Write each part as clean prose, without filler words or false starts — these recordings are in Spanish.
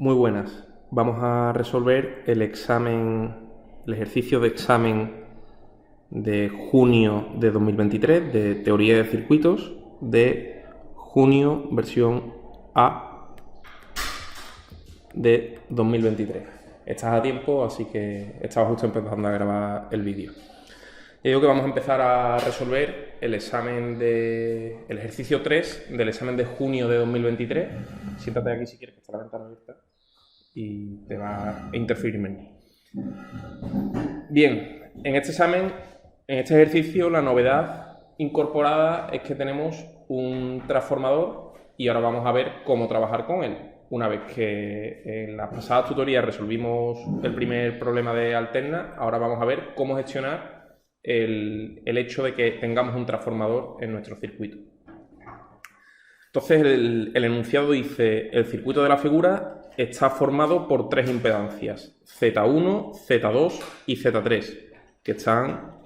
Muy buenas. Vamos a resolver el ejercicio de examen de junio de 2023 de teoría de circuitos de junio versión A de 2023. Estás a tiempo, así que estaba justo empezando a grabar el vídeo. Digo que vamos a empezar a resolver el ejercicio 3 del examen de junio de 2023. Siéntate aquí si quieres, que está la ventana abierta y te va a interferir menos. Bien, en este examen, en este ejercicio, la novedad incorporada es que tenemos un transformador y ahora vamos a ver cómo trabajar con él. Una vez que en las pasadas tutorías resolvimos el primer problema de alterna, ahora vamos a ver cómo gestionar el hecho de que tengamos un transformador en nuestro circuito. Entonces el enunciado dice: el circuito de la figura está formado por tres impedancias, Z1, Z2 y Z3, que están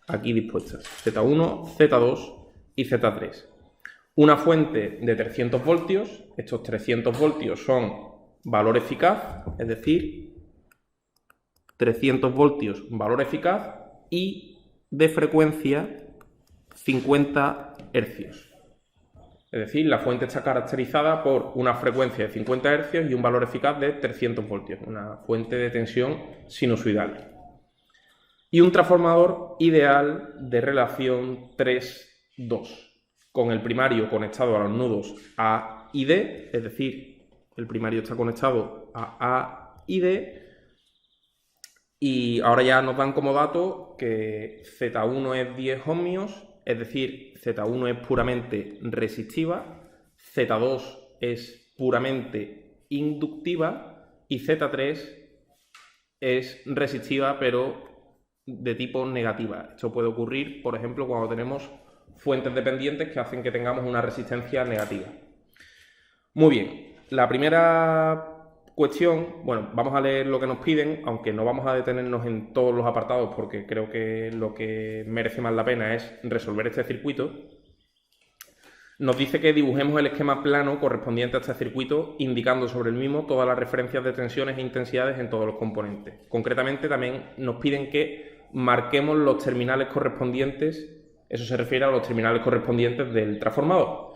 aquí dispuestas, Z1, Z2 y Z3. Una fuente de 300 voltios, estos 300 voltios son valor eficaz, es decir, 300 voltios valor eficaz, y de frecuencia 50 hercios. Es decir, la fuente está caracterizada por una frecuencia de 50 hercios y un valor eficaz de 300 voltios, una fuente de tensión sinusoidal. Y un transformador ideal de relación 3-2, con el primario conectado a los nudos A y D, es decir, el primario está conectado a A y D, y ahora ya nos dan como dato que Z1 es 10 ohmios, es decir, Z1 es puramente resistiva, Z2 es puramente inductiva y Z3 es resistiva pero de tipo negativa. Esto puede ocurrir, por ejemplo, cuando tenemos fuentes dependientes que hacen que tengamos una resistencia negativa. Muy bien, la primera cuestión, bueno, vamos a leer lo que nos piden, aunque no vamos a detenernos en todos los apartados porque creo que lo que merece más la pena es resolver este circuito. Nos dice que dibujemos el esquema plano correspondiente a este circuito, indicando sobre el mismo todas las referencias de tensiones e intensidades en todos los componentes. Concretamente, también nos piden que marquemos los terminales correspondientes, eso se refiere a los terminales correspondientes del transformador.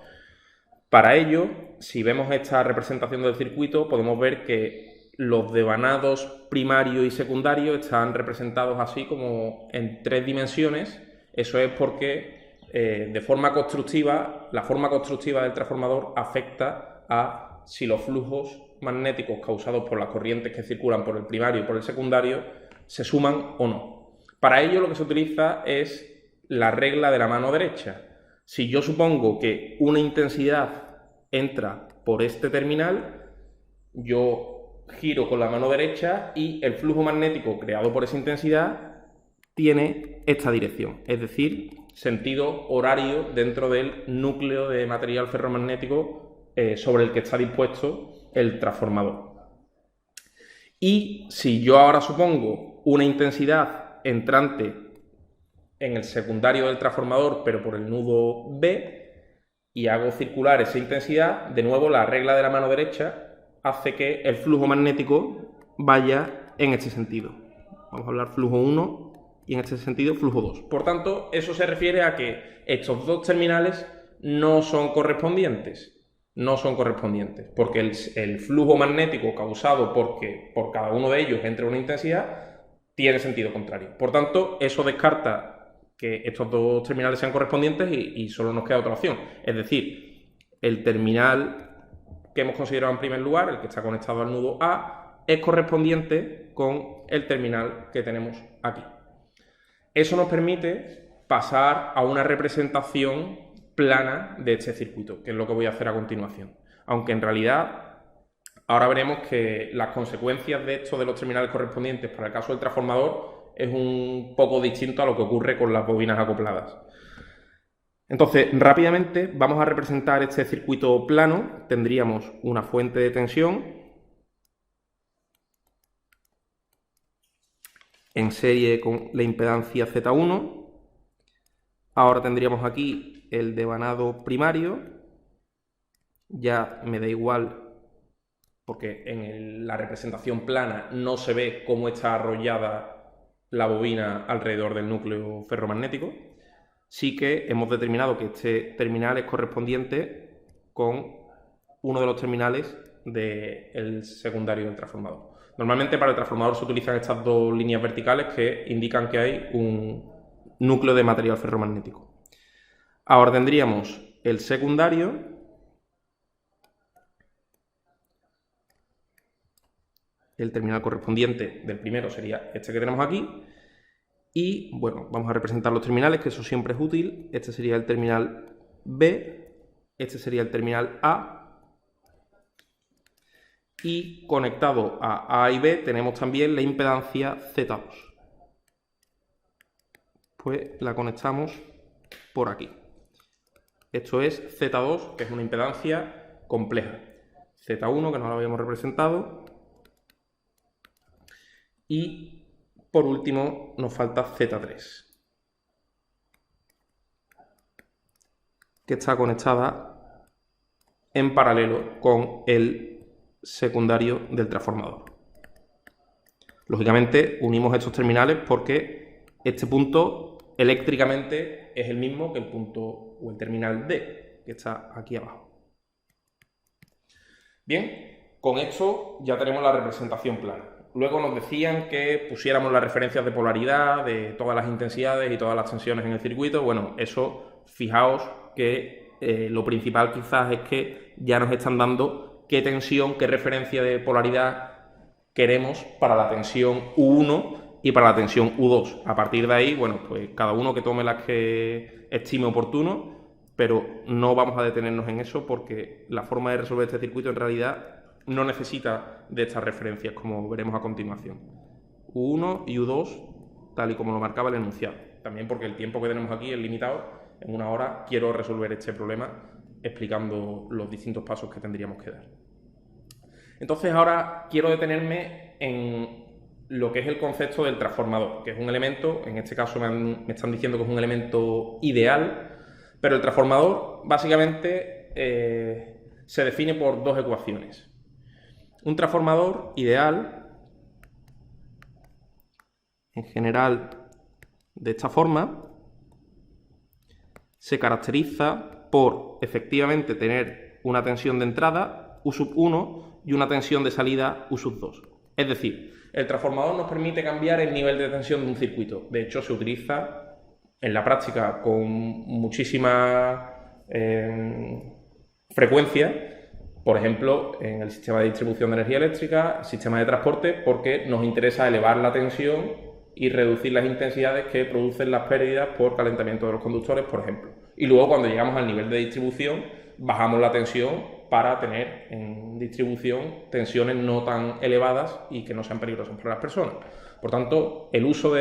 Para ello, si vemos esta representación del circuito, podemos ver que los devanados primario y secundario están representados así como en tres dimensiones. Eso es porque de forma constructiva, la forma constructiva del transformador afecta a si los flujos magnéticos causados por las corrientes que circulan por el primario y por el secundario se suman o no. Para ello lo que se utiliza es la regla de la mano derecha. Si yo supongo que una intensidad entra por este terminal, yo giro con la mano derecha y el flujo magnético creado por esa intensidad tiene esta dirección, es decir, sentido horario dentro del núcleo de material ferromagnético sobre el que está dispuesto el transformador. Y si yo ahora supongo una intensidad entrante en el secundario del transformador, pero por el nudo B, y hago circular esa intensidad, de nuevo la regla de la mano derecha hace que el flujo magnético vaya en este sentido. Vamos a hablar flujo 1 y en este sentido flujo 2. Por tanto, eso se refiere a que estos dos terminales no son correspondientes. No son correspondientes, porque el flujo magnético causado porque por cada uno de ellos entre una intensidad tiene sentido contrario. Por tanto, eso descarta que estos dos terminales sean correspondientes y solo nos queda otra opción. Es decir, el terminal que hemos considerado en primer lugar, el que está conectado al nudo A, es correspondiente con el terminal que tenemos aquí. Eso nos permite pasar a una representación plana de este circuito, que es lo que voy a hacer a continuación. Aunque en realidad ahora veremos que las consecuencias de esto de los terminales correspondientes para el caso del transformador es un poco distinto a lo que ocurre con las bobinas acopladas. Entonces, rápidamente vamos a representar este circuito plano. Tendríamos una fuente de tensión en serie con la impedancia Z1. Ahora tendríamos aquí el devanado primario. Ya me da igual porque en la representación plana no se ve cómo está arrollada la bobina alrededor del núcleo ferromagnético. Sí que hemos determinado que este terminal es correspondiente con uno de los terminales del secundario del transformador. Normalmente para el transformador se utilizan estas dos líneas verticales que indican que hay un núcleo de material ferromagnético. Ahora tendríamos el secundario, el terminal correspondiente del primero sería este que tenemos aquí, y bueno, vamos a representar los terminales, que eso siempre es útil. Este sería el terminal B, este sería el terminal A, y conectado a A y B tenemos también la impedancia Z2. Pues la conectamos por aquí. Esto es Z2, que es una impedancia compleja. Z1, que no la habíamos representado. Y por último nos falta Z3, que está conectada en paralelo con el secundario del transformador. Lógicamente unimos estos terminales porque este punto eléctricamente es el mismo que el punto o el terminal D, que está aquí abajo. Bien, con esto ya tenemos la representación plana. Luego nos decían que pusiéramos las referencias de polaridad de todas las intensidades y todas las tensiones en el circuito. Bueno, eso, fijaos que lo principal quizás es que ya nos están dando qué tensión, qué referencia de polaridad queremos para la tensión U1 y para la tensión U2. A partir de ahí, bueno, pues cada uno que tome las que estime oportuno, pero no vamos a detenernos en eso porque la forma de resolver este circuito en realidad no necesita de estas referencias, como veremos a continuación. U1 y U2, tal y como lo marcaba el enunciado. También porque el tiempo que tenemos aquí es limitado. En una hora quiero resolver este problema explicando los distintos pasos que tendríamos que dar. Entonces ahora quiero detenerme en lo que es el concepto del transformador, que es un elemento, en este caso me están diciendo que es un elemento ideal, pero el transformador básicamente se define por dos ecuaciones. Un transformador ideal, en general de esta forma, se caracteriza por efectivamente tener una tensión de entrada U1 y una tensión de salida U2. Es decir, el transformador nos permite cambiar el nivel de tensión de un circuito. De hecho, se utiliza en la práctica con muchísima frecuencia. Por ejemplo, en el sistema de distribución de energía eléctrica, sistema de transporte, porque nos interesa elevar la tensión y reducir las intensidades que producen las pérdidas por calentamiento de los conductores, por ejemplo. Y luego, cuando llegamos al nivel de distribución, bajamos la tensión para tener en distribución tensiones no tan elevadas y que no sean peligrosas para las personas. Por tanto, el uso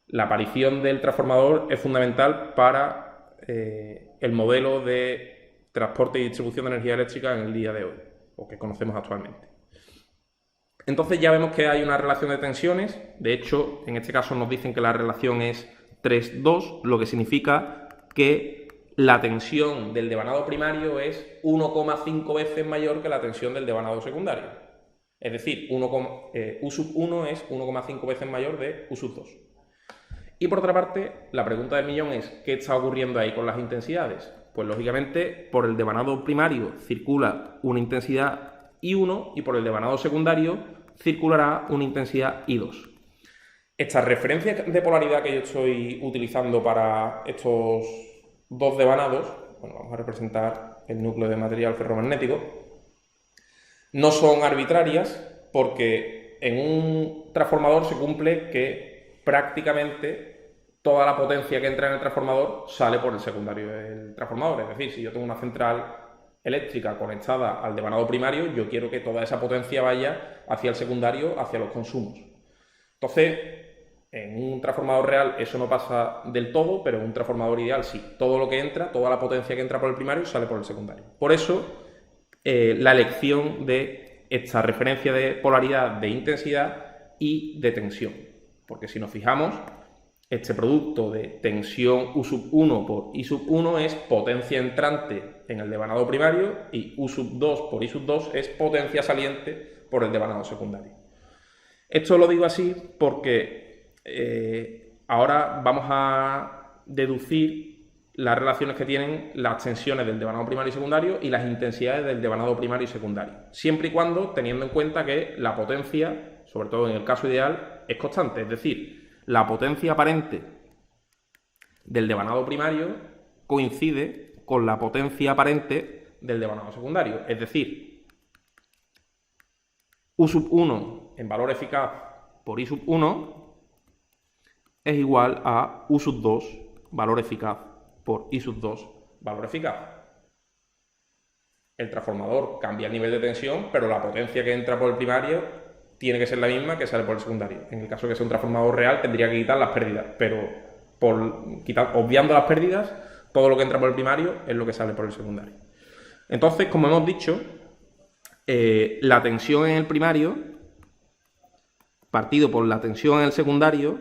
la aparición del transformador es fundamental para el modelo de transporte y distribución de energía eléctrica en el día de hoy, o que conocemos actualmente. Entonces ya vemos que hay una relación de tensiones. De hecho, en este caso nos dicen que la relación es 3,2, lo que significa que la tensión del devanado primario es 1,5 veces mayor que la tensión del devanado secundario. Es decir, U1 es 1,5 veces mayor de U2. Y por otra parte, la pregunta del millón es, ¿qué está ocurriendo ahí con las intensidades? Pues lógicamente, por el devanado primario circula una intensidad I1 y por el devanado secundario circulará una intensidad I2. Estas referencias de polaridad que yo estoy utilizando para estos dos devanados, bueno, vamos a representar el núcleo de material ferromagnético, no son arbitrarias porque en un transformador se cumple que prácticamente toda la potencia que entra en el transformador sale por el secundario del transformador. Es decir, si yo tengo una central eléctrica conectada al devanado primario, yo quiero que toda esa potencia vaya hacia el secundario, hacia los consumos. Entonces, en un transformador real eso no pasa del todo, pero en un transformador ideal sí. Todo lo que entra, toda la potencia que entra por el primario sale por el secundario. Por eso, la elección de esta referencia de polaridad de intensidad y de tensión. Porque si nos fijamos, este producto de tensión U sub 1 por I sub 1 es potencia entrante en el devanado primario y U sub 2 por I sub 2 es potencia saliente por el devanado secundario. Esto lo digo así porque ahora vamos a deducir las relaciones que tienen las tensiones del devanado primario y secundario y las intensidades del devanado primario y secundario, siempre y cuando teniendo en cuenta que la potencia, sobre todo en el caso ideal, es constante, es decir, la potencia aparente del devanado primario coincide con la potencia aparente del devanado secundario, es decir, U sub 1 en valor eficaz por I sub 1 es igual a U sub 2 valor eficaz por I sub 2 valor eficaz. El transformador cambia el nivel de tensión, pero la potencia que entra por el primario tiene que ser la misma que sale por el secundario. En el caso de que sea un transformador real, tendría que quitar las pérdidas, pero obviando las pérdidas, todo lo que entra por el primario es lo que sale por el secundario. Entonces, como hemos dicho, la tensión en el primario, partido por la tensión en el secundario,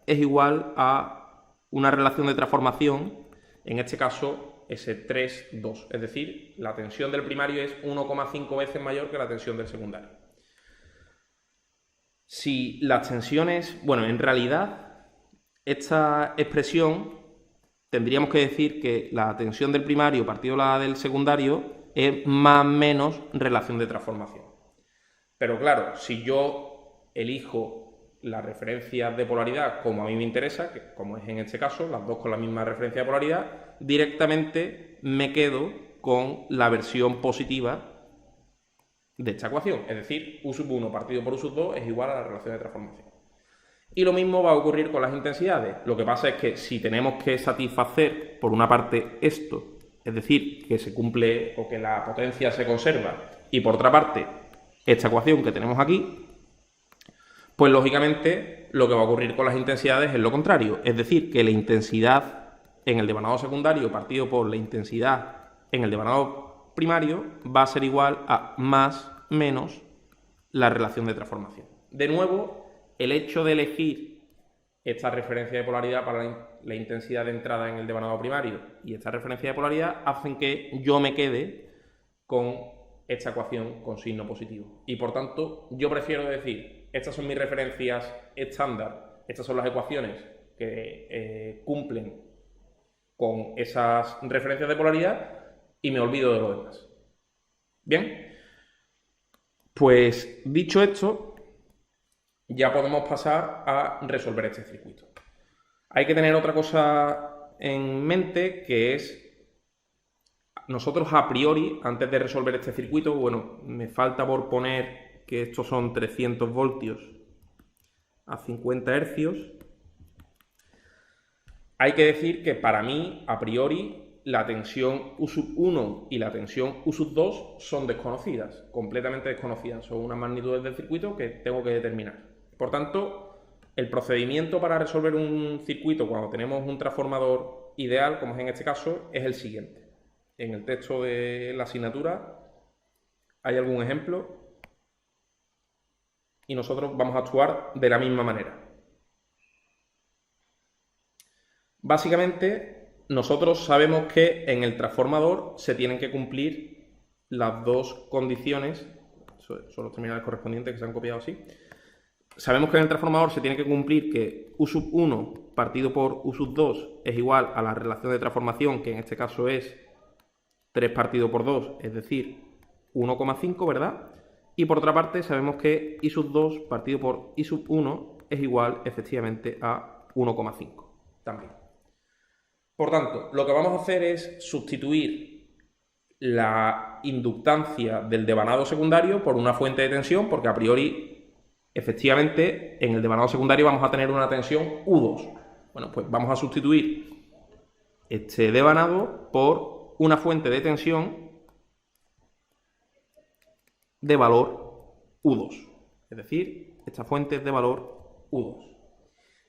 es igual a una relación de transformación, en este caso S3,2. Es decir, la tensión del primario es 1,5 veces mayor que la tensión del secundario. Si las tensiones... Bueno, en realidad, esta expresión tendríamos que decir que la tensión del primario partido la del secundario es más o menos relación de transformación. Pero claro, si yo elijo las referencias de polaridad como a mí me interesa, que como es en este caso, las dos con la misma referencia de polaridad, directamente me quedo con la versión positiva de esta ecuación, es decir, U sub 1 partido por U sub 2 es igual a la relación de transformación. Y lo mismo va a ocurrir con las intensidades. Lo que pasa es que si tenemos que satisfacer, por una parte, esto, es decir, que se cumple o que la potencia se conserva, y por otra parte, esta ecuación que tenemos aquí, pues lógicamente lo que va a ocurrir con las intensidades es lo contrario, es decir, que la intensidad en el devanado secundario partido por la intensidad en el devanado primario va a ser igual a más menos la relación de transformación. De nuevo, el hecho de elegir esta referencia de polaridad para la intensidad de entrada en el devanado primario y esta referencia de polaridad hacen que yo me quede con esta ecuación con signo positivo. Y por tanto, yo prefiero decir, estas son mis referencias estándar, estas son las ecuaciones que cumplen con esas referencias de polaridad y me olvido de lo demás. Bien, pues dicho esto, ya podemos pasar a resolver este circuito. Hay que tener otra cosa en mente, que es nosotros a priori, antes de resolver este circuito, bueno, me falta por poner que estos son 300 voltios a 50 hercios. Hay que decir que para mí, a priori, la tensión U sub 1 y la tensión U sub 2 son desconocidas, completamente desconocidas. Son unas magnitudes del circuito que tengo que determinar. Por tanto, el procedimiento para resolver un circuito cuando tenemos un transformador ideal, como es en este caso, es el siguiente. En el texto de la asignatura hay algún ejemplo y nosotros vamos a actuar de la misma manera. Básicamente, nosotros sabemos que en el transformador se tienen que cumplir las dos condiciones, son los terminales correspondientes que se han copiado así. Sabemos que en el transformador se tiene que cumplir que U sub 1 partido por U sub 2 es igual a la relación de transformación, que en este caso es 3 partido por 2, es decir, 1,5, ¿verdad? Y por otra parte sabemos que I sub 2 partido por I sub 1 es igual efectivamente a 1,5 también. Por tanto, lo que vamos a hacer es sustituir la inductancia del devanado secundario por una fuente de tensión, porque a priori, efectivamente, en el devanado secundario vamos a tener una tensión U2. Bueno, pues vamos a sustituir este devanado por una fuente de tensión de valor U2. Es decir, esta fuente es de valor U2.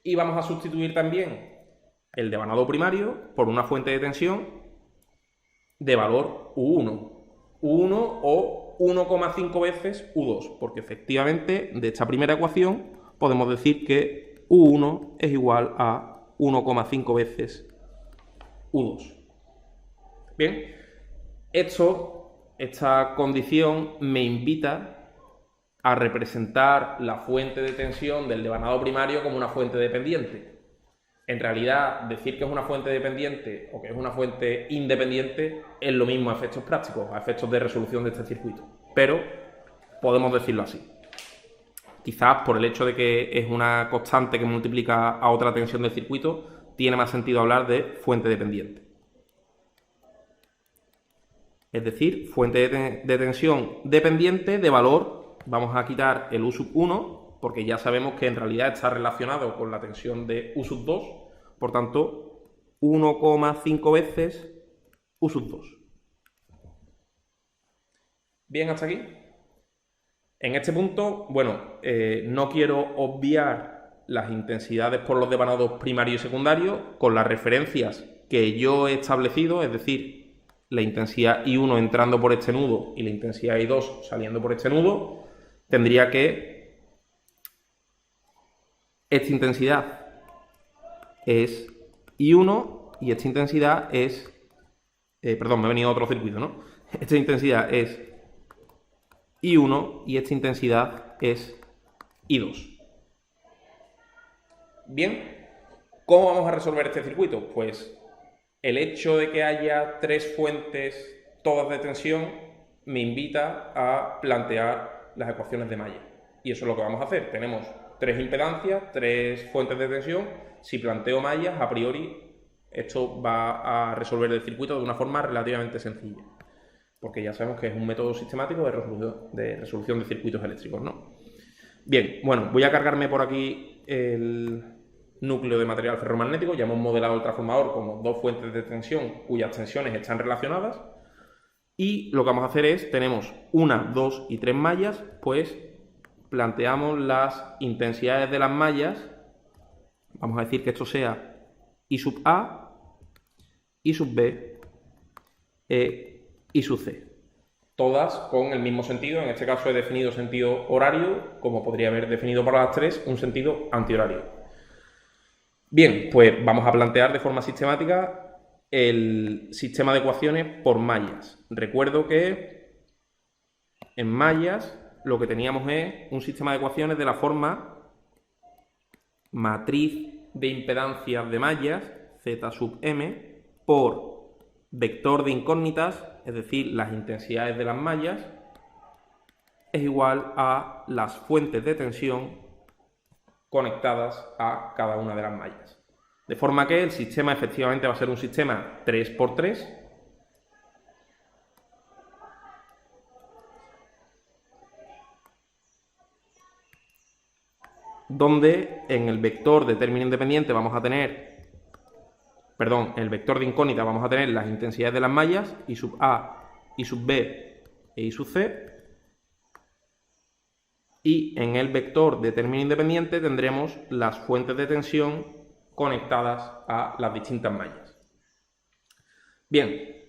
Y vamos a sustituir también el devanado primario por una fuente de tensión de valor U1. U1 o 1,5 veces U2, porque efectivamente de esta primera ecuación podemos decir que U1 es igual a 1,5 veces U2. Bien, esta condición me invita a representar la fuente de tensión del devanado primario como una fuente dependiente. En realidad, decir que es una fuente dependiente o que es una fuente independiente es lo mismo a efectos prácticos, a efectos de resolución de este circuito. Pero podemos decirlo así. Quizás por el hecho de que es una constante que multiplica a otra tensión del circuito, tiene más sentido hablar de fuente dependiente. Es decir, fuente de tensión dependiente de valor, vamos a quitar el U1, porque ya sabemos que en realidad está relacionado con la tensión de U2, por tanto, 1,5 veces U2. Bien, hasta aquí. En este punto, bueno, no quiero obviar las intensidades por los devanados primarios y secundarios con las referencias que yo he establecido, es decir, la intensidad I1 entrando por este nudo y la intensidad I2 saliendo por este nudo. Tendría que esta intensidad es I1 y esta intensidad es... perdón, me he venido a otro circuito, ¿no? Esta intensidad es I1 y esta intensidad es I2. Bien, ¿cómo vamos a resolver este circuito? Pues el hecho de que haya tres fuentes, todas de tensión, me invita a plantear las ecuaciones de malla. Y eso es lo que vamos a hacer. Tenemos tres impedancias, tres fuentes de tensión. Si planteo mallas, a priori, esto va a resolver el circuito de una forma relativamente sencilla. Porque ya sabemos que es un método sistemático de resolución de circuitos eléctricos, ¿no? Bien, bueno, voy a cargarme por aquí el núcleo de material ferromagnético. Ya hemos modelado el transformador como dos fuentes de tensión cuyas tensiones están relacionadas. Y lo que vamos a hacer es, tenemos una, dos y tres mallas, pues planteamos las intensidades de las mallas. Vamos a decir que esto sea I sub A, I sub B, I sub C. Todas con el mismo sentido. En este caso he definido sentido horario, como podría haber definido para las tres un sentido antihorario. Bien, pues vamos a plantear de forma sistemática el sistema de ecuaciones por mallas. Recuerdo que en mallas lo que teníamos es un sistema de ecuaciones de la forma matriz de impedancias de mallas, Z sub m, por vector de incógnitas, es decir, las intensidades de las mallas, es igual a las fuentes de tensión conectadas a cada una de las mallas. De forma que el sistema efectivamente va a ser un sistema 3×3, donde en el vector de término independiente vamos a tener, perdón, en el vector de incógnita vamos a tener las intensidades de las mallas, I sub A, I sub B e I sub C, y en el vector de término independiente tendremos las fuentes de tensión conectadas a las distintas mallas. Bien,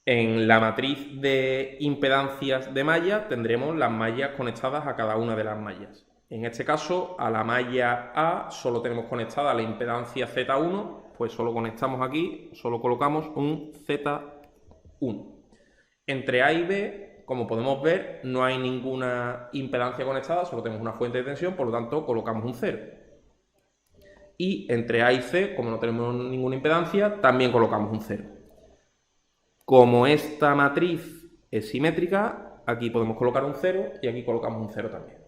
en la matriz de impedancias de mallas tendremos las mallas conectadas a cada una de las mallas. En este caso, a la malla A solo tenemos conectada la impedancia Z1, pues solo conectamos aquí, solo colocamos un Z1. Entre A y B, como podemos ver, no hay ninguna impedancia conectada, solo tenemos una fuente de tensión, por lo tanto colocamos un 0. Y entre A y C, como no tenemos ninguna impedancia, también colocamos un 0. Como esta matriz es simétrica, aquí podemos colocar un 0 y aquí colocamos un 0 también.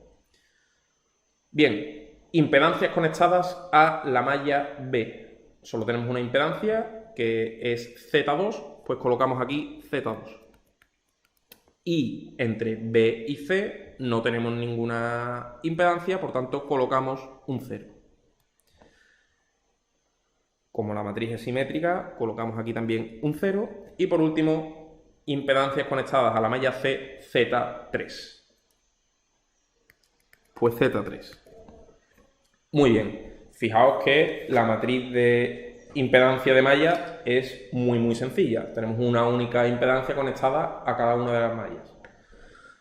Bien, impedancias conectadas a la malla B. Solo tenemos una impedancia que es Z2, pues colocamos aquí Z2. Y entre B y C no tenemos ninguna impedancia, por tanto colocamos un 0. Como la matriz es simétrica, colocamos aquí también un 0. Y por último, impedancias conectadas a la malla C, Z3. Pues Z3. Muy bien. Fijaos que la matriz de impedancia de mallas es muy sencilla. Tenemos una única impedancia conectada a cada una de las mallas.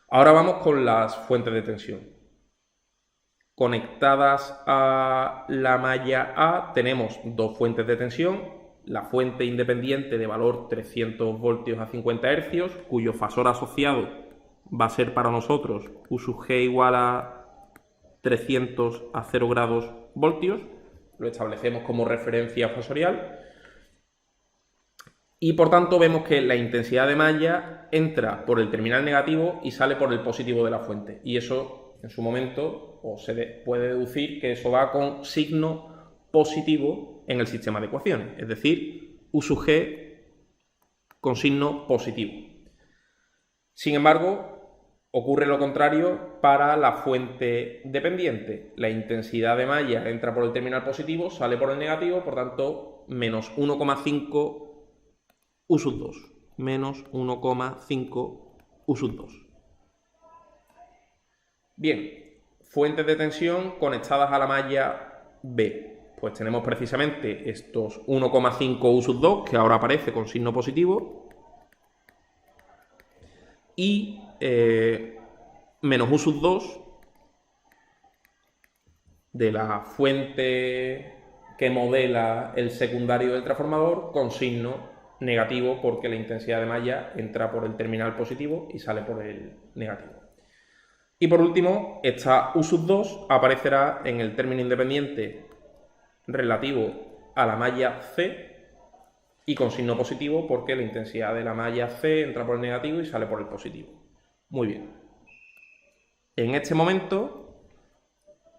Ahora vamos con las fuentes de tensión. conectadas a la malla A tenemos dos fuentes de tensión, la fuente independiente de valor 300 voltios a 50 Hz, cuyo fasor asociado va a ser para nosotros U sub G igual a 300 a 0 grados voltios, lo establecemos como referencia fasorial. Y por tanto vemos que la intensidad de malla entra por el terminal negativo y sale por el positivo de la fuente. Y eso en su momento se puede deducir que eso va con signo positivo en el sistema de ecuaciones. Es decir, U sub G con signo positivo. Sin embargo, ocurre lo contrario para la fuente dependiente. La intensidad de malla entra por el terminal positivo, sale por el negativo, por tanto, menos 1,5 U sub 2, menos 1,5 U sub 2. Bien, fuentes de tensión conectadas a la malla B. Pues tenemos precisamente estos 1,5 U sub 2, que ahora aparece con signo positivo, y menos U sub 2 de la fuente que modela el secundario del transformador con signo negativo, porque la intensidad de malla entra por el terminal positivo y sale por el negativo. Y por último, esta U sub 2 aparecerá en el término independiente relativo a la malla C y con signo positivo, porque la intensidad de la malla C entra por el negativo y sale por el positivo. Muy bien. En este momento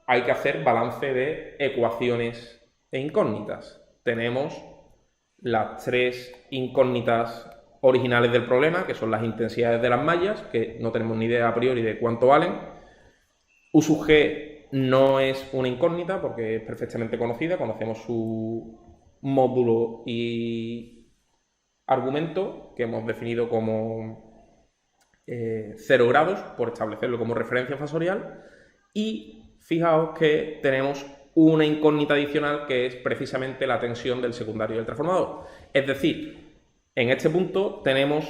hay que hacer balance de ecuaciones e incógnitas. Tenemos las tres incógnitas originales del problema, que son las intensidades de las mallas, que no tenemos ni idea a priori de cuánto valen. U sub G no es una incógnita porque es perfectamente conocida, conocemos su módulo y argumento, que hemos definido como 0 grados, por establecerlo como referencia fasorial. Y fijaos que tenemos una incógnita adicional, que es precisamente la tensión del secundario del transformador. Es decir, en este punto tenemos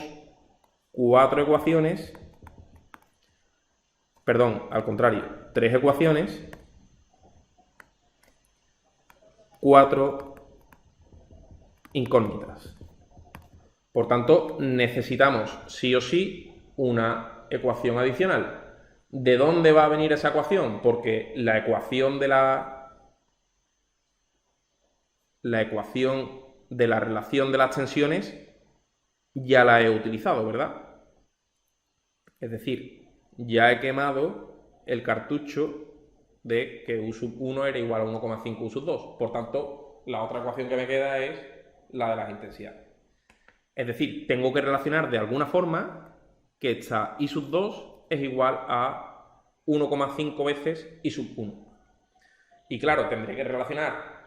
tres ecuaciones, 4 incógnitas. Por tanto, necesitamos sí o sí una ecuación adicional. ¿De dónde va a venir esa ecuación? Porque la ecuación de la relación de las tensiones ya la he utilizado, ¿verdad? Es decir, ya he quemado el cartucho de que U sub 1 era igual a 1,5 U sub 2. Por tanto, la otra ecuación que me queda es la de las intensidades. Es decir, tengo que relacionar de alguna forma que esta I sub 2 es igual a 1,5 veces I sub 1. Y claro, tendré que relacionar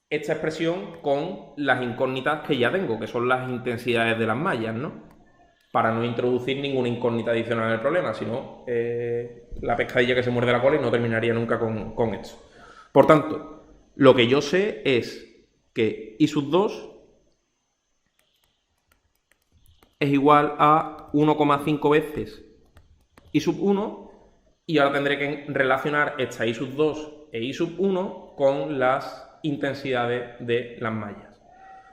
esta expresión con las incógnitas que ya tengo, que son las intensidades de las mallas, ¿no? Para no introducir ninguna incógnita adicional en el problema, sino la pescadilla que se muerde la cola y no terminaría nunca con esto. Por tanto, lo que yo sé es que I sub 2 es igual a 1,5 veces I sub 1, y ahora tendré que relacionar esta I sub 2 e I sub 1 con las intensidades de las mallas.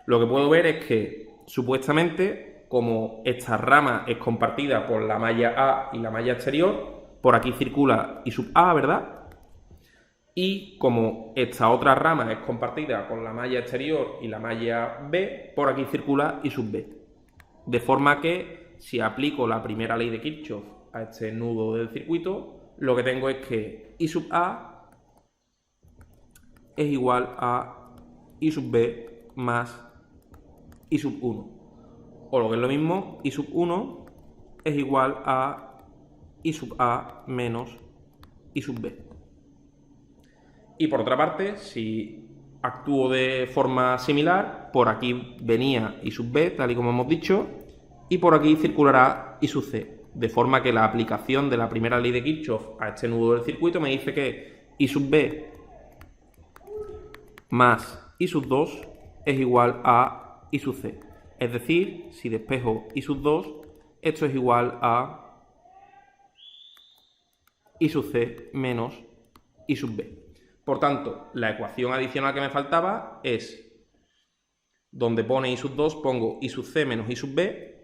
Lo que puedo ver es que supuestamente, como esta rama es compartida por la malla A y la malla exterior, por aquí circula I sub A, ¿verdad? Y como esta otra rama es compartida con la malla exterior y la malla B, por aquí circula I sub B. De forma que, si aplico la primera ley de Kirchhoff a este nudo del circuito, lo que tengo es que I sub A es igual a I sub B más I sub 1. O lo que es lo mismo, I sub 1 es igual a I sub A menos I sub B. Y por otra parte, si actúo de forma similar, por aquí venía I sub B, tal y como hemos dicho, y por aquí circulará I sub C. De forma que la aplicación de la primera ley de Kirchhoff a este nudo del circuito me dice que I sub B más I sub 2 es igual a I sub C. Es decir, si despejo I sub 2, esto es igual a I sub C menos y sub b. Por tanto, la ecuación adicional que me faltaba es, donde pone i sub 2, pongo i sub c menos i sub b,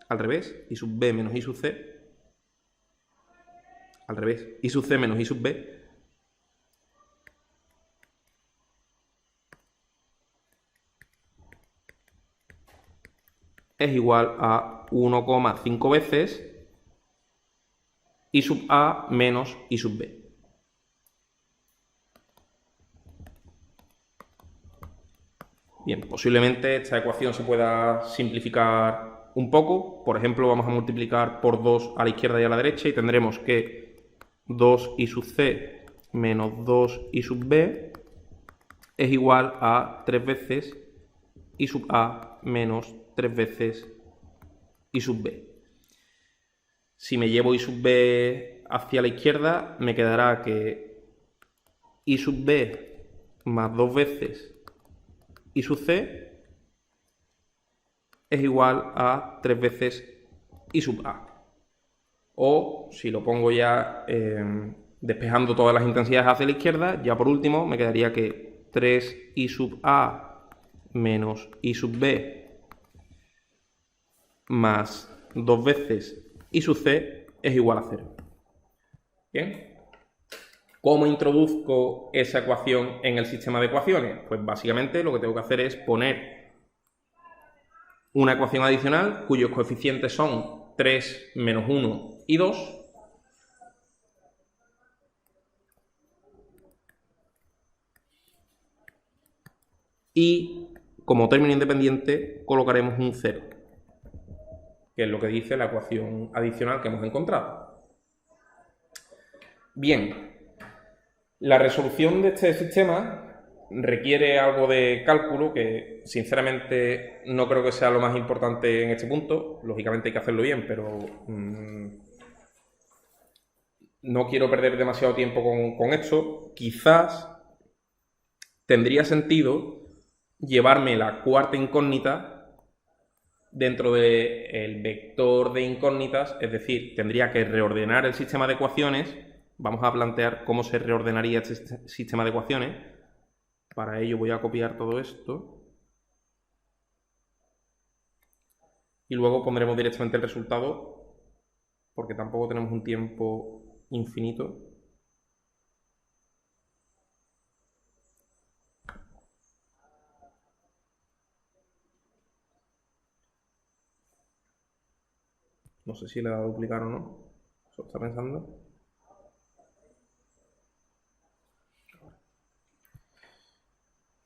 al revés, i sub b menos i sub c, al revés, i sub c menos i sub b, es igual a 1,5 veces i sub a menos i sub b. Bien, posiblemente esta ecuación se pueda simplificar un poco. Por ejemplo, vamos a multiplicar por 2 a la izquierda y a la derecha y tendremos que 2i sub c menos 2i sub b es igual a 3 veces i sub a menos 3 veces i sub b. Si me llevo i sub b hacia la izquierda, me quedará que i sub b más 2 veces i sub c es igual a 3 veces i sub a. O, si lo pongo ya despejando todas las intensidades hacia la izquierda, ya por último me quedaría que 3i sub a menos i sub b más 2 veces i sub c es igual a 0. Bien. ¿Cómo introduzco esa ecuación en el sistema de ecuaciones? Pues básicamente lo que tengo que hacer es poner una ecuación adicional cuyos coeficientes son 3, menos 1 y 2. Y como término independiente colocaremos un 0, que es lo que dice la ecuación adicional que hemos encontrado. Bien. La resolución de este sistema requiere algo de cálculo que sinceramente no creo que sea lo más importante en este punto. Lógicamente hay que hacerlo bien, pero no quiero perder demasiado tiempo con esto. Quizás tendría sentido llevarme la cuarta incógnita dentro del vector de incógnitas, es decir, tendría que reordenar el sistema de ecuaciones. Vamos a plantear cómo se reordenaría este sistema de ecuaciones. Para ello voy a copiar todo esto. Y luego pondremos directamente el resultado, porque tampoco tenemos un tiempo infinito. No sé si le da a duplicar o no. ¿Eso está pensando?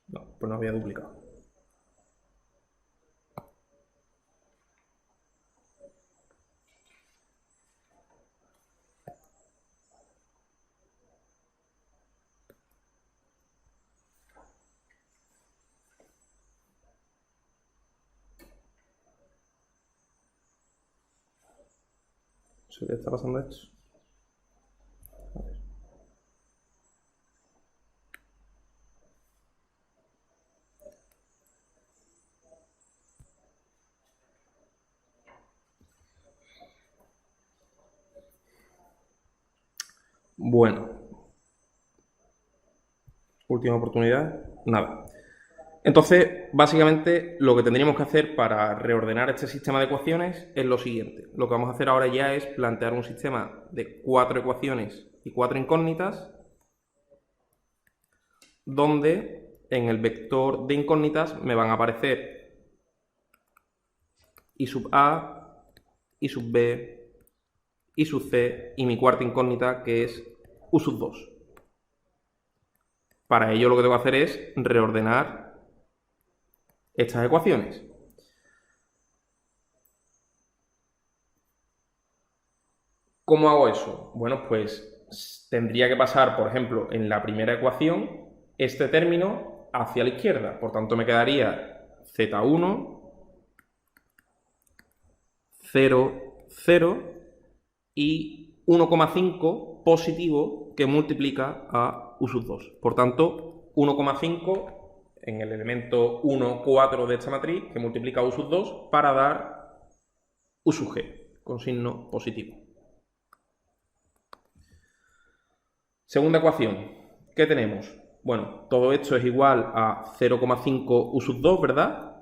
No, pues no había duplicado. ¿Se le está pasando esto? A ver. Bueno, última oportunidad, nada. Entonces, básicamente, lo que tendríamos que hacer para reordenar este sistema de ecuaciones es lo siguiente. Lo que vamos a hacer ahora ya es plantear un sistema de 4 ecuaciones y 4 incógnitas, donde en el vector de incógnitas me van a aparecer i sub a, i sub b, i sub c y mi cuarta incógnita, que es u sub 2. Para ello lo que tengo que hacer es reordenar estas ecuaciones. ¿Cómo hago eso? Bueno, pues tendría que pasar, por ejemplo, en la primera ecuación, este término hacia la izquierda. Por tanto, me quedaría z1, 0, 0 y 1,5 positivo que multiplica a u sub 2. Por tanto, 1,5 en el elemento 1, 4 de esta matriz que multiplica a u sub 2 para dar u sub g con signo positivo. Segunda ecuación, ¿qué tenemos? Bueno, todo esto es igual a 0,5 u sub 2, ¿verdad?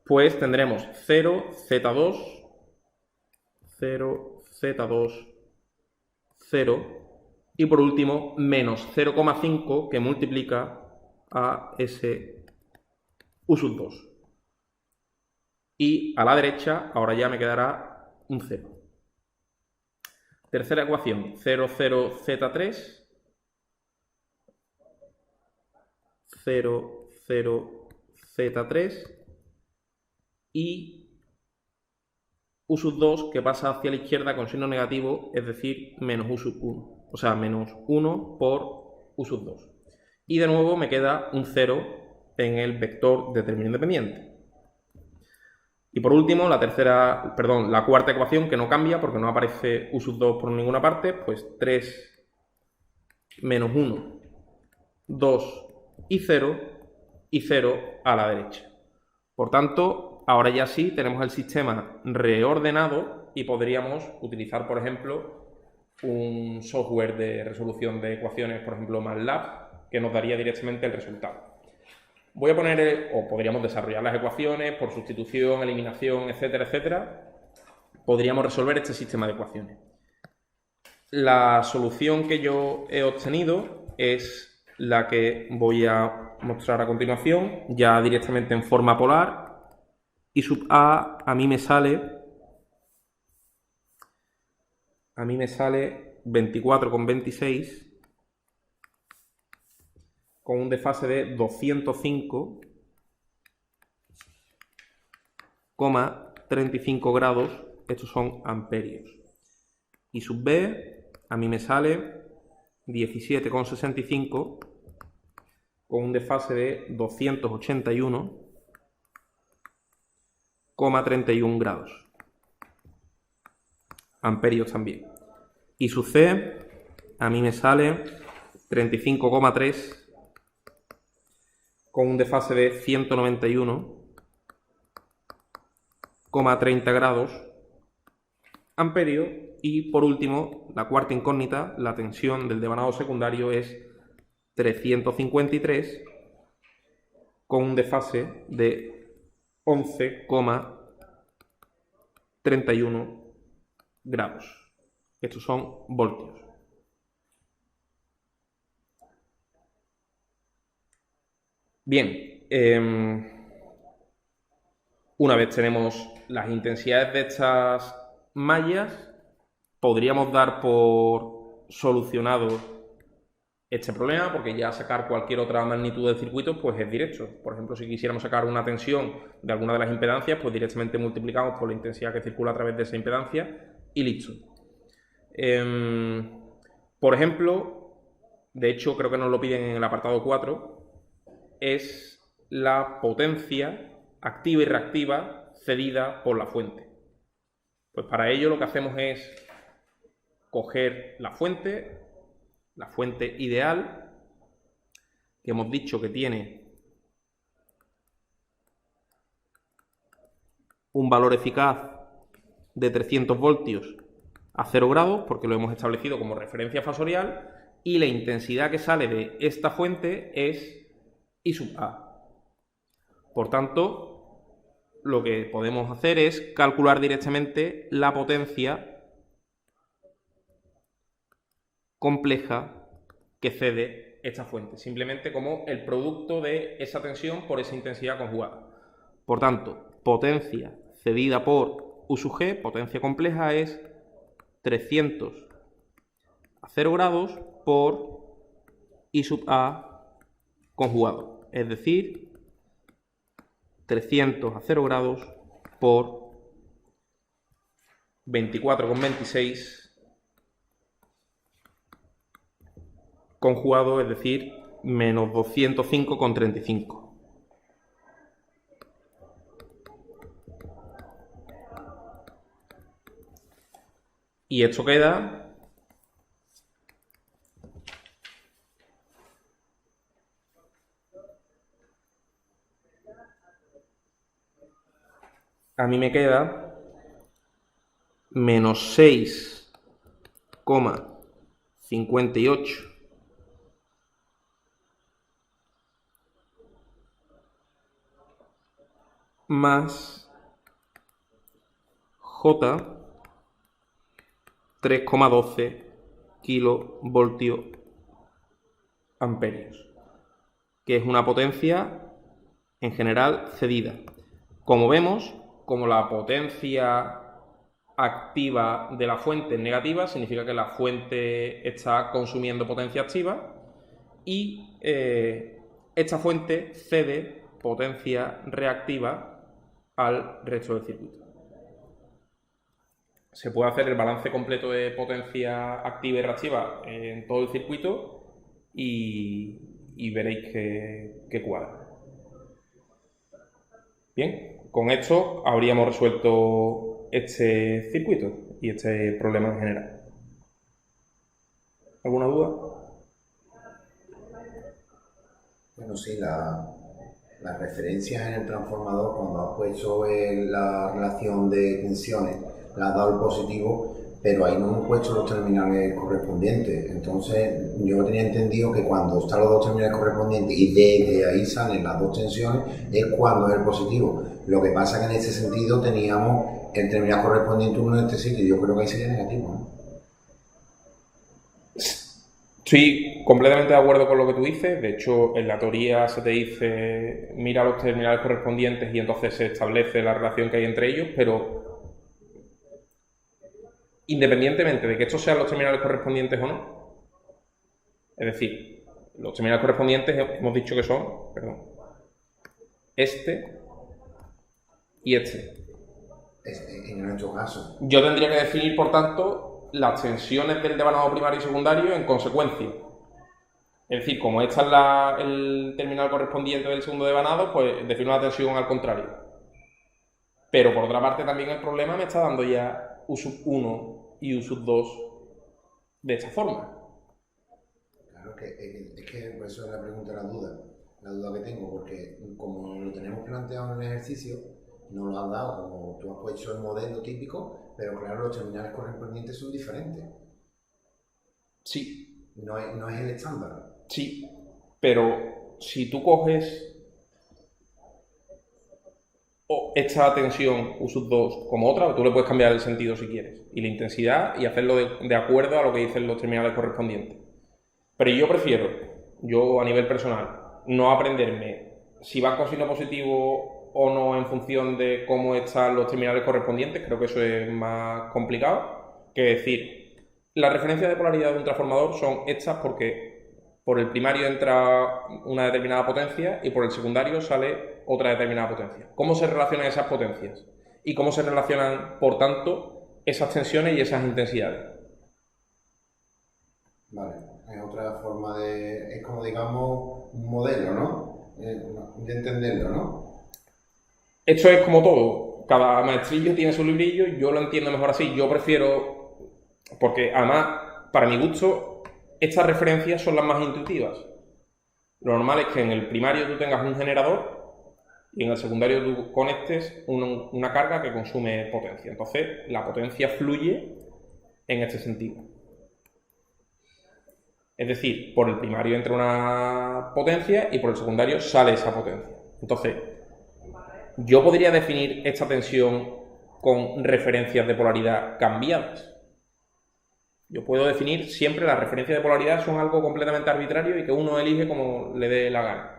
Pues tendremos 0, z2, 0, z2, 0, y por último, menos 0,5 que multiplica a ese u sub 2. Y a la derecha, ahora ya me quedará un 0. Tercera ecuación, 0, 0, z3, 0, 0, z3, y u sub 2 que pasa hacia la izquierda con signo negativo, es decir, menos u sub 1. O sea, menos 1 por u sub 2. Y de nuevo me queda un 0 en el vector de término independiente. Y por último, la cuarta ecuación, que no cambia porque no aparece u sub 2 por ninguna parte, pues 3 menos 1, 2 y 0 a la derecha. Por tanto, ahora ya sí tenemos el sistema reordenado y podríamos utilizar, por ejemplo, un software de resolución de ecuaciones, por ejemplo, MATLAB, que nos daría directamente el resultado. Voy a poner, o podríamos desarrollar las ecuaciones por sustitución, eliminación, etcétera, etcétera. Podríamos resolver este sistema de ecuaciones. La solución que yo he obtenido es la que voy a mostrar a continuación, ya directamente en forma polar. Y sub a mí me sale 24,26 con un desfase de 205,35 grados. Estos son amperios. Y sub b a mí me sale 17,65 con un desfase de 281,31 grados. Amperios también. Y sub c a mí me sale 35,3 con un desfase de 191,30 grados amperios. Y por último, la cuarta incógnita, la tensión del devanado secundario es 353 con un desfase de 11,31 grados. Estos son voltios. Bien, una vez tenemos las intensidades de estas mallas, podríamos dar por solucionado este problema, porque ya sacar cualquier otra magnitud del circuito pues es directo. Por ejemplo, si quisiéramos sacar una tensión de alguna de las impedancias, pues directamente multiplicamos por la intensidad que circula a través de esa impedancia y listo. Por ejemplo, de hecho creo que nos lo piden en el apartado 4, es la potencia activa y reactiva cedida por la fuente. Pues para ello lo que hacemos es coger la fuente ideal, que hemos dicho que tiene un valor eficaz de 300 voltios a 0 grados, porque lo hemos establecido como referencia fasorial, y la intensidad que sale de esta fuente es I sub A. Por tanto, lo que podemos hacer es calcular directamente la potencia compleja que cede esta fuente, simplemente como el producto de esa tensión por esa intensidad conjugada. Por tanto, potencia cedida por U sub G, potencia compleja, es 300 a 0 grados por I sub A conjugado, es decir, 300 a 0 grados por 24,26 conjugado, es decir, menos 205,35. Y esto queda a mí me queda menos 6,5 58 más J 3,12 kilovoltios amperios, que es una potencia en general cedida. Como vemos, como la potencia activa de la fuente es negativa, significa que la fuente está consumiendo potencia activa y esta fuente cede potencia reactiva al resto del circuito. Se puede hacer el balance completo de potencia activa y reactiva en todo el circuito y veréis que cuadra. Bien, con esto habríamos resuelto este circuito y este problema en general. ¿Alguna duda? Bueno, sí, las referencias en el transformador, cuando has puesto la relación de tensiones, le has dado el positivo, pero ahí no hemos puesto los terminales correspondientes. Entonces, yo tenía entendido que cuando están los dos terminales correspondientes y desde ahí salen las dos tensiones, es cuando es el positivo. Lo que pasa es que en ese sentido teníamos el terminal correspondiente uno en este sitio, y yo creo que ahí sería negativo, ¿no? Estoy completamente de acuerdo con lo que tú dices. De hecho, en la teoría se te dice mira los terminales correspondientes y entonces se establece la relación que hay entre ellos, pero independientemente de que estos sean los terminales correspondientes o no, es decir, los terminales correspondientes hemos dicho que son, este y este. En nuestro caso. Yo tendría que definir, por tanto, las tensiones del devanado primario y secundario en consecuencia. Es decir, como este es el terminal correspondiente del segundo devanado, pues defino la tensión al contrario. Pero por otra parte también el problema me está dando ya U sub 1 y U sub 2 de esta forma. Claro, es que por eso es la pregunta, la duda que tengo, porque como lo tenemos planteado en el ejercicio, no lo has dado, como tú has puesto el modelo típico, pero claro, los terminales correspondientes son diferentes. Sí. No es el estándar. Sí, pero si tú coges esta tensión U sub 2 como otra, tú le puedes cambiar el sentido si quieres, y la intensidad, y hacerlo de acuerdo a lo que dicen los terminales correspondientes. Pero yo a nivel personal, no aprenderme si va con signo positivo o no en función de cómo están los terminales correspondientes. Creo que eso es más complicado que decir, las referencias de polaridad de un transformador son estas porque por el primario entra una determinada potencia y por el secundario sale otra determinada potencia. ¿Cómo se relacionan esas potencias? Y cómo se relacionan, por tanto, esas tensiones y esas intensidades. Vale, es otra forma de... es como, digamos, un modelo, ¿no? De entenderlo, ¿no? Esto es como todo. Cada maestrillo tiene su librillo, yo lo entiendo mejor así. Yo prefiero... porque además, para mi gusto, estas referencias son las más intuitivas. Lo normal es que en el primario tú tengas un generador y en el secundario tú conectes una carga que consume potencia. Entonces, la potencia fluye en este sentido. Es decir, por el primario entra una potencia y por el secundario sale esa potencia. Entonces, yo podría definir esta tensión con referencias de polaridad cambiadas. Yo puedo definir siempre las referencias de polaridad son algo completamente arbitrario y que uno elige como le dé la gana.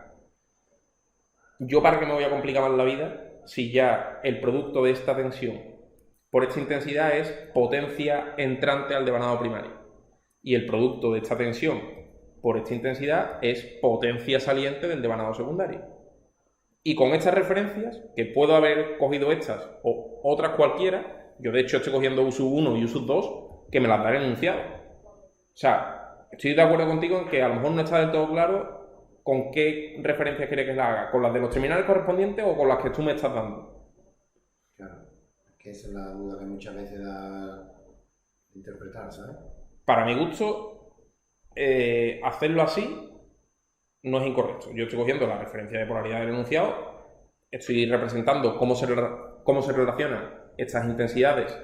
¿Yo para qué me voy a complicar más la vida si ya el producto de esta tensión por esta intensidad es potencia entrante al devanado primario? Y el producto de esta tensión por esta intensidad es potencia saliente del devanado secundario. Y con estas referencias, que puedo haber cogido estas o otras cualquiera, yo de hecho estoy cogiendo U sub 1 y U sub 2, que me las daré enunciado. O sea, estoy de acuerdo contigo en que a lo mejor no está del todo claro con qué referencias quieres que la haga, con las de los terminales correspondientes o con las que tú me estás dando. Claro, es que esa es la duda que muchas veces da de interpretar, ¿sabes? Para mi gusto, hacerlo así no es incorrecto. Yo estoy cogiendo la referencia de polaridad del enunciado, estoy representando cómo se relacionan estas intensidades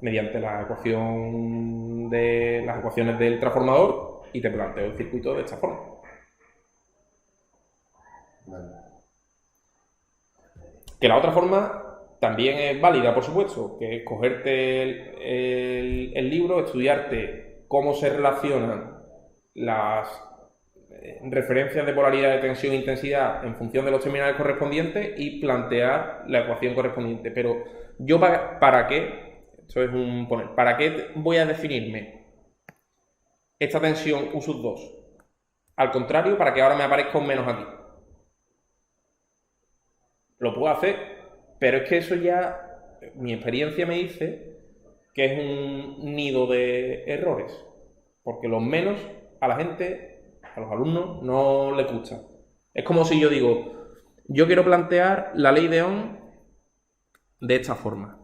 mediante las ecuaciones del transformador y te planteo el circuito de esta forma. Vale. Que la otra forma también es válida, por supuesto, que es cogerte el libro, estudiarte cómo se relacionan las referencias de polaridad de tensión e intensidad en función de los terminales correspondientes y plantear la ecuación correspondiente. Pero yo ¿para qué? Esto es un poner. ¿Para qué voy a definirme esta tensión U sub 2? Al contrario, para que ahora me aparezca un menos aquí. Lo puedo hacer, pero es que eso ya, mi experiencia me dice que es un nido de errores, porque los menos a la gente, a los alumnos, no les gusta. Es como si yo digo, yo quiero plantear la ley de Ohm de esta forma.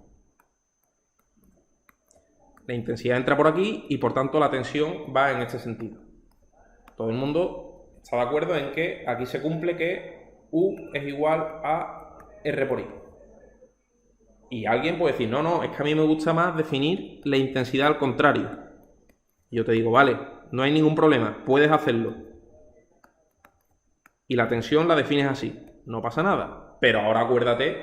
La intensidad entra por aquí y por tanto la tensión va en este sentido. Todo el mundo está de acuerdo en que aquí se cumple que U es igual a R por I. Y alguien puede decir, no, es que a mí me gusta más definir la intensidad al contrario. Y yo te digo, vale, no hay ningún problema, puedes hacerlo. Y la tensión la defines así, no pasa nada. Pero ahora acuérdate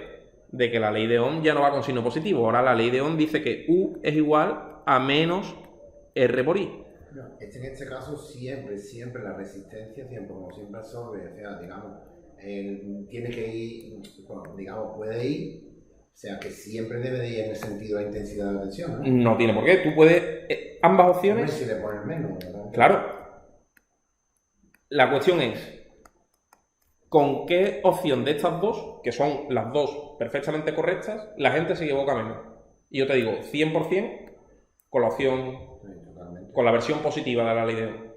de que la ley de Ohm ya no va con signo positivo. Ahora la ley de Ohm dice que U es igual a menos R por I. No, en este caso siempre la resistencia, siempre, como siempre absorbe, o sea, digamos, tiene que ir, bueno, digamos, puede ir, o sea, que siempre debe de ir en el sentido de la intensidad de la tensión, ¿no? No tiene por qué, tú puedes, ambas opciones... Si le pones menos, ¿verdad? Claro. La cuestión es, ¿con qué opción de estas dos, que son las dos perfectamente correctas, la gente se equivoca menos? Y yo te digo, 100% con la opción, con la versión positiva de la ley de Ohm.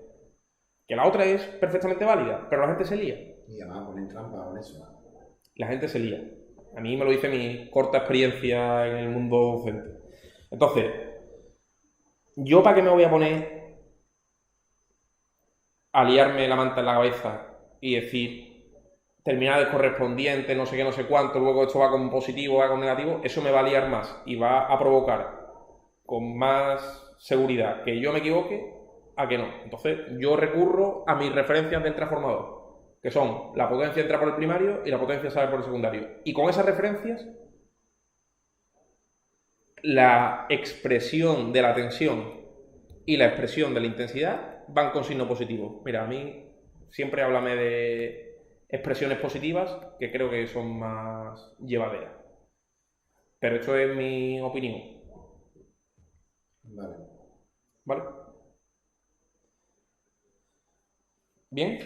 Que la otra es perfectamente válida, pero la gente se lía. Y además ponen trampa con eso. La gente se lía. A mí me lo dice mi corta experiencia en el mundo docente. Entonces, ¿yo para qué me voy a poner a liarme la manta en la cabeza y decir terminales correspondientes, no sé qué, no sé cuánto, luego esto va con positivo, va con negativo? Eso me va a liar más y va a provocar con más seguridad que yo me equivoque a que no. Entonces, yo recurro a mis referencias del transformador, que son la potencia entra por el primario y la potencia sale por el secundario. Y con esas referencias, la expresión de la tensión y la expresión de la intensidad van con signo positivo. Mira, a mí siempre háblame de expresiones positivas que creo que son más llevaderas. Pero esto es mi opinión. ¿Vale? ¿Bien?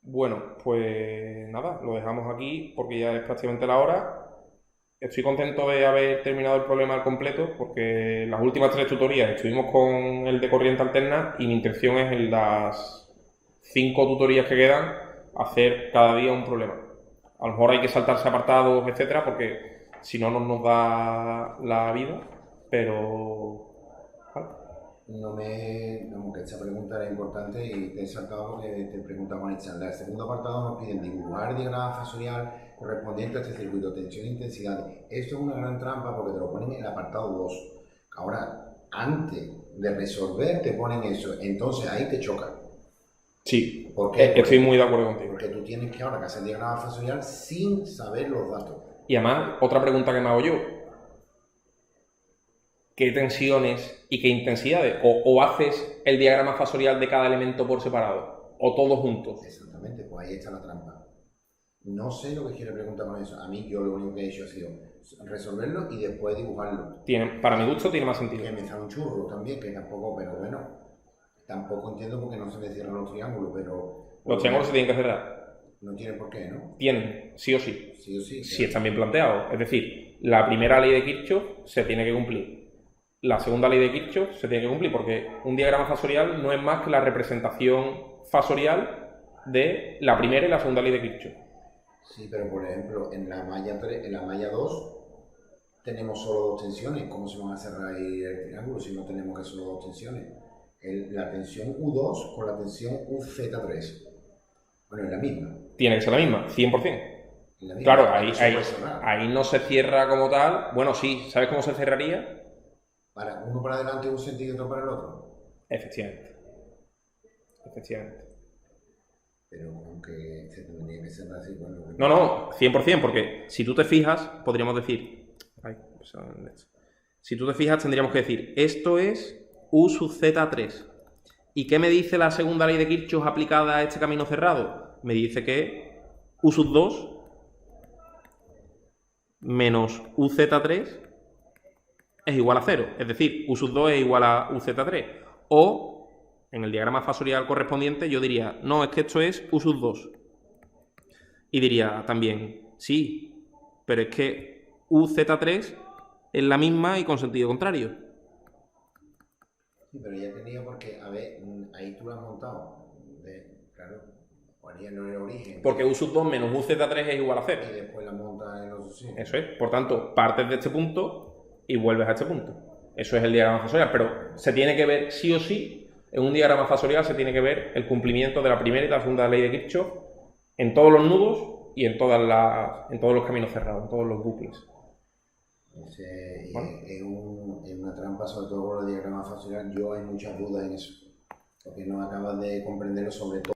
Bueno, pues nada, lo dejamos aquí porque ya es prácticamente la hora. Estoy contento de haber terminado el problema al completo porque las últimas 3 tutorías estuvimos con el de corriente alterna y mi intención es en las 5 tutorías que quedan hacer cada día un problema. A lo mejor hay que saltarse apartados, etcétera, porque si no nos da la vida, pero... No que esta pregunta era importante y te he saltado porque te preguntamos en el chat. En el segundo apartado nos piden dibujar el diagrama fasorial correspondiente a este circuito, tensión e intensidad. Esto es una gran trampa porque te lo ponen en el apartado 2. Ahora, antes de resolver te ponen eso, entonces ahí te choca. Sí, ¿Por qué? Estoy muy de acuerdo contigo. Porque tú tienes que ahora que hacer el diagrama fasorial sin saber los datos. Y además, otra pregunta que me hago yo. ¿Qué tensiones y qué intensidades? O haces el diagrama fasorial de cada elemento por separado, o todos juntos. Exactamente, pues ahí está la trampa. No sé lo que quiere preguntar con eso. A mí, yo lo único que he hecho ha sido resolverlo y después dibujarlo. Para mi gusto tiene más sentido. Que me sale un churro también, que tampoco, pero bueno, tampoco entiendo por qué no se me cierran los triángulos, pero... Los triángulos se tienen que cerrar. No tiene por qué, ¿no? Tienen, sí o sí. Sí o sí. Si están bien planteados. Es decir, la primera ley de Kirchhoff se tiene que cumplir. La segunda ley de Kirchhoff se tiene que cumplir porque un diagrama fasorial no es más que la representación fasorial de la primera y la segunda ley de Kirchhoff. Sí, pero por ejemplo, en la malla 3, en la malla 2 tenemos solo 2 tensiones. ¿Cómo se van a cerrar ahí el triángulo si no tenemos que solo 2 tensiones? La tensión U2 con la tensión UZ3. Bueno, es la misma. Tiene que ser la misma, 100%. la misma, Claro, no se puede cerrar. ahí no se cierra como tal. Bueno, sí, ¿sabes cómo se cerraría? Para uno para adelante un sentido y otro para el otro. Efectivamente. Efectivamente. Pero aunque se tendría que cerrar así, bueno. No, no, 100%, porque si tú te fijas, podríamos decir. Ay, si tú te fijas, tendríamos que decir, esto es U sub Z3. ¿Y qué me dice la segunda ley de Kirchhoff aplicada a este camino cerrado? Me dice que U sub 2 menos UZ3 es igual a 0. Es decir, U sub 2 es igual a UZ3. O, en el diagrama fasorial correspondiente, yo diría, no, es que esto es U sub 2. Y diría también, sí, pero es que UZ3 es la misma y con sentido contrario. Sí, pero ya tenía porque, a ver, ahí tú lo has montado. Claro, ponía no en el origen. Porque U sub 2 menos UZ3 es igual a 0. Y después la montas en el otro sitio. Eso es. Por tanto, partes de este punto y vuelves a este punto. Eso es el diagrama fasorial. Pero se tiene que ver sí o sí, en un diagrama fasorial se tiene que ver el cumplimiento de la primera y la segunda ley de Kirchhoff en todos los nudos y en todos los caminos cerrados, en todos los bucles. ¿Vale? Es una trampa, sobre todo con los diagramas fasoriales. Yo hay muchas dudas en eso, porque no acabas de comprenderlo, sobre todo